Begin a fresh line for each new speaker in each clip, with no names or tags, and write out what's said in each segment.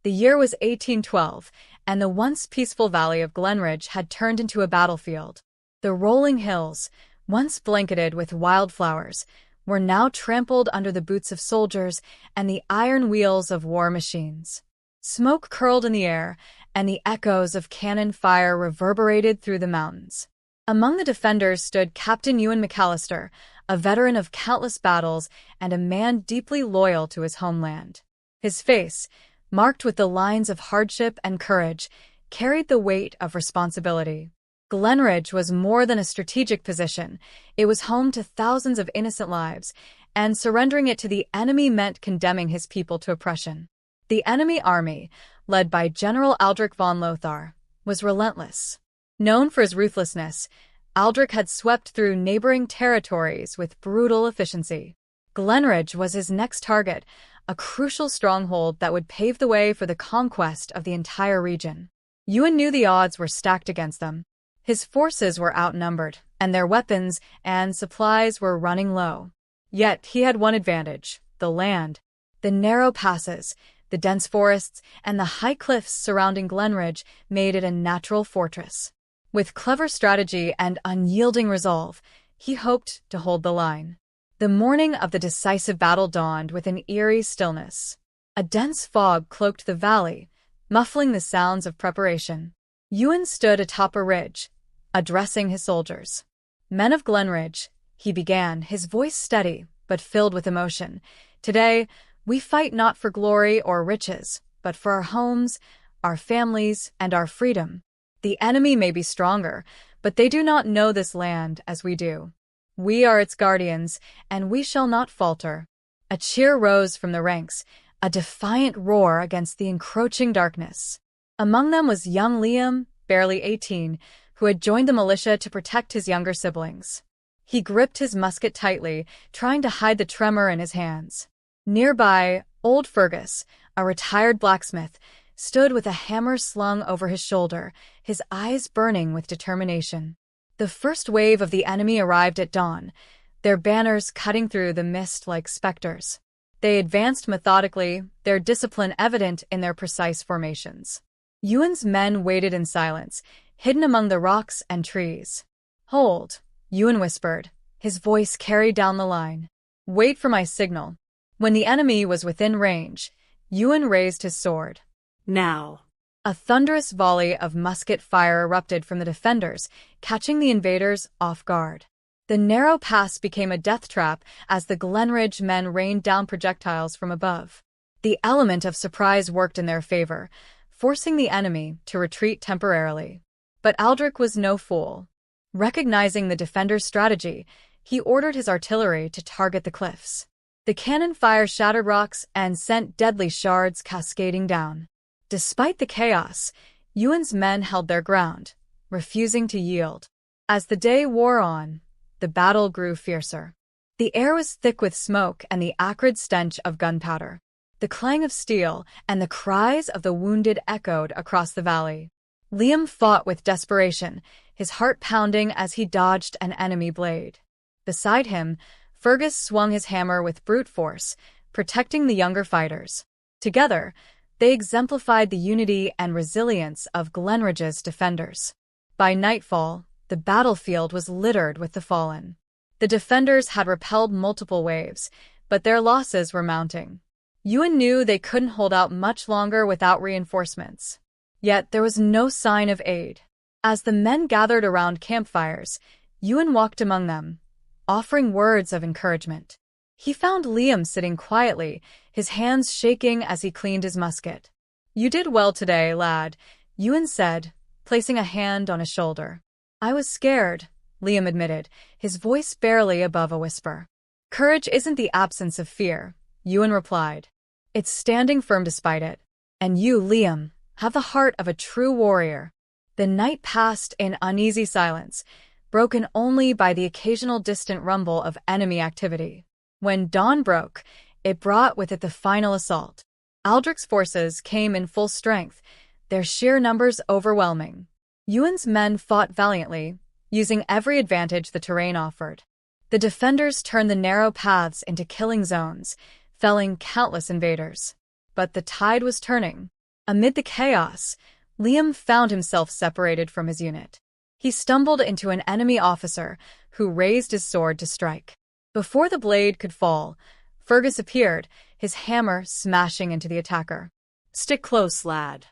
The year was 1812, and the once peaceful valley of Glenridge had turned into a battlefield. The rolling hills, once blanketed with wildflowers, were now trampled under the boots of soldiers and the iron wheels of war machines. Smoke curled in the air, and the echoes of cannon fire reverberated through the mountains. Among the defenders stood Captain Ewan MacAllister, a veteran of countless battles and a man deeply loyal to his homeland. His face, marked with the lines of hardship and courage, carried the weight of responsibility. Glenridge was more than a strategic position. It was home to thousands of innocent lives, and surrendering it to the enemy meant condemning his people to oppression. The enemy army, led by General Aldric von Lothar, was relentless. Known for his ruthlessness, Aldric had swept through neighboring territories with brutal efficiency. Glenridge was his next target, a crucial stronghold that would pave the way for the conquest of the entire region. Ewan knew the odds were stacked against them. His forces were outnumbered, and their weapons and supplies were running low. Yet he had one advantage: the land. The narrow passes, the dense forests, and the high cliffs surrounding Glenridge made it a natural fortress. With clever strategy and unyielding resolve, he hoped to hold the line. The morning of the decisive battle dawned with an eerie stillness. A dense fog cloaked the valley, muffling the sounds of preparation. Ewan stood atop a ridge, addressing his soldiers. "Men of Glenridge," he began, his voice steady but filled with emotion. "Today, we fight not for glory or riches, but for our homes, our families, and our freedom. The enemy may be stronger, but they do not know this land as we do. We are its guardians, and we shall not falter." A cheer rose from the ranks, a defiant roar against the encroaching darkness. Among them was young Liam, barely 18, who had joined the militia to protect his younger siblings. He gripped his musket tightly, trying to hide the tremor in his hands. Nearby, old Fergus, a retired blacksmith, stood with a hammer slung over his shoulder, his eyes burning with determination. The first wave of the enemy arrived at dawn, their banners cutting through the mist like specters. They advanced methodically, their discipline evident in their precise formations. Ewan's men waited in silence, hidden among the rocks and trees. "Hold," Ewan whispered, his voice carried down the line. "Wait for my signal." When the enemy was within range, Ewan raised his sword. "Now." A thunderous volley of musket fire erupted from the defenders, catching the invaders off guard. The narrow pass became a death trap as the Glenridge men rained down projectiles from above. The element of surprise worked in their favor, forcing the enemy to retreat temporarily. But Aldric was no fool. Recognizing the defenders' strategy, he ordered his artillery to target the cliffs. The cannon fire shattered rocks and sent deadly shards cascading down. Despite the chaos, Ewan's men held their ground, refusing to yield. As the day wore on, the battle grew fiercer. The air was thick with smoke and the acrid stench of gunpowder. The clang of steel and the cries of the wounded echoed across the valley. Liam fought with desperation, his heart pounding as he dodged an enemy blade. Beside him, Fergus swung his hammer with brute force, protecting the younger fighters. Together, they exemplified the unity and resilience of Glenridge's defenders. By nightfall, the battlefield was littered with the fallen. The defenders had repelled multiple waves, but their losses were mounting. Ewan knew they couldn't hold out much longer without reinforcements. Yet there was no sign of aid. As the men gathered around campfires, Ewan walked among them, offering words of encouragement. He found Liam sitting quietly, his hands shaking as he cleaned his musket. "You did well today, lad," Ewan said, placing a hand on his shoulder. "I was scared," Liam admitted, his voice barely above a whisper. "Courage isn't the absence of fear," Ewan replied. "It's standing firm despite it. And you, Liam, have the heart of a true warrior." The night passed in uneasy silence, broken only by the occasional distant rumble of enemy activity. When dawn broke, it brought with it the final assault. Aldric's forces came in full strength, their sheer numbers overwhelming. Ewan's men fought valiantly, using every advantage the terrain offered. The defenders turned the narrow paths into killing zones, felling countless invaders. But the tide was turning. Amid the chaos, Liam found himself separated from his unit. He stumbled into an enemy officer who raised his sword to strike. Before the blade could fall, Fergus appeared, his hammer smashing into the attacker. "Stick close, lad,"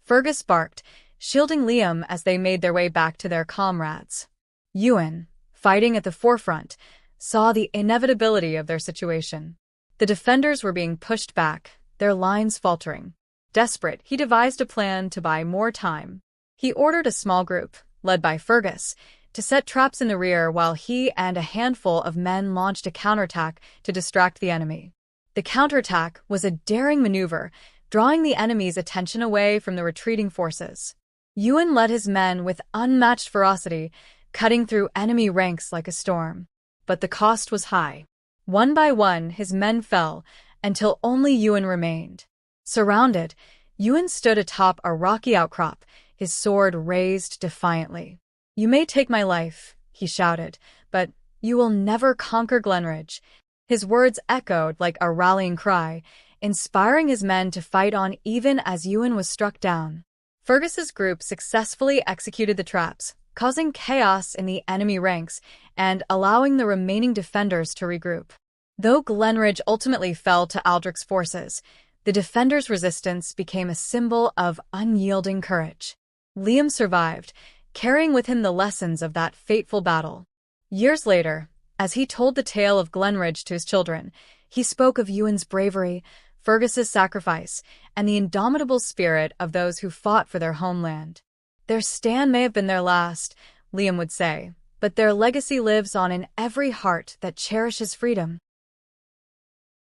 Fergus barked, shielding Liam as they made their way back to their comrades. Ewan, fighting at the forefront, saw the inevitability of their situation. The defenders were being pushed back, their lines faltering. Desperate, he devised a plan to buy more time. He ordered a small group, led by Fergus, to set traps in the rear while he and a handful of men launched a counterattack to distract the enemy. The counterattack was a daring maneuver, drawing the enemy's attention away from the retreating forces. Ewan led his men with unmatched ferocity, cutting through enemy ranks like a storm. But the cost was high. One by one, his men fell, until only Ewan remained. Surrounded, Ewan stood atop a rocky outcrop, his sword raised defiantly. "You may take my life," he shouted, "but you will never conquer Glenridge." His words echoed like a rallying cry, inspiring his men to fight on even as Ewan was struck down. Fergus's group successfully executed the traps, causing chaos in the enemy ranks and allowing the remaining defenders to regroup. Though Glenridge ultimately fell to Aldric's forces, the defenders' resistance became a symbol of unyielding courage. Liam survived, carrying with him the lessons of that fateful battle. Years later, as he told the tale of Glenridge to his children, he spoke of Ewan's bravery, Fergus's sacrifice, and the indomitable spirit of those who fought for their homeland. "Their stand may have been their last," Liam would say, "but their legacy lives on in every heart that cherishes freedom."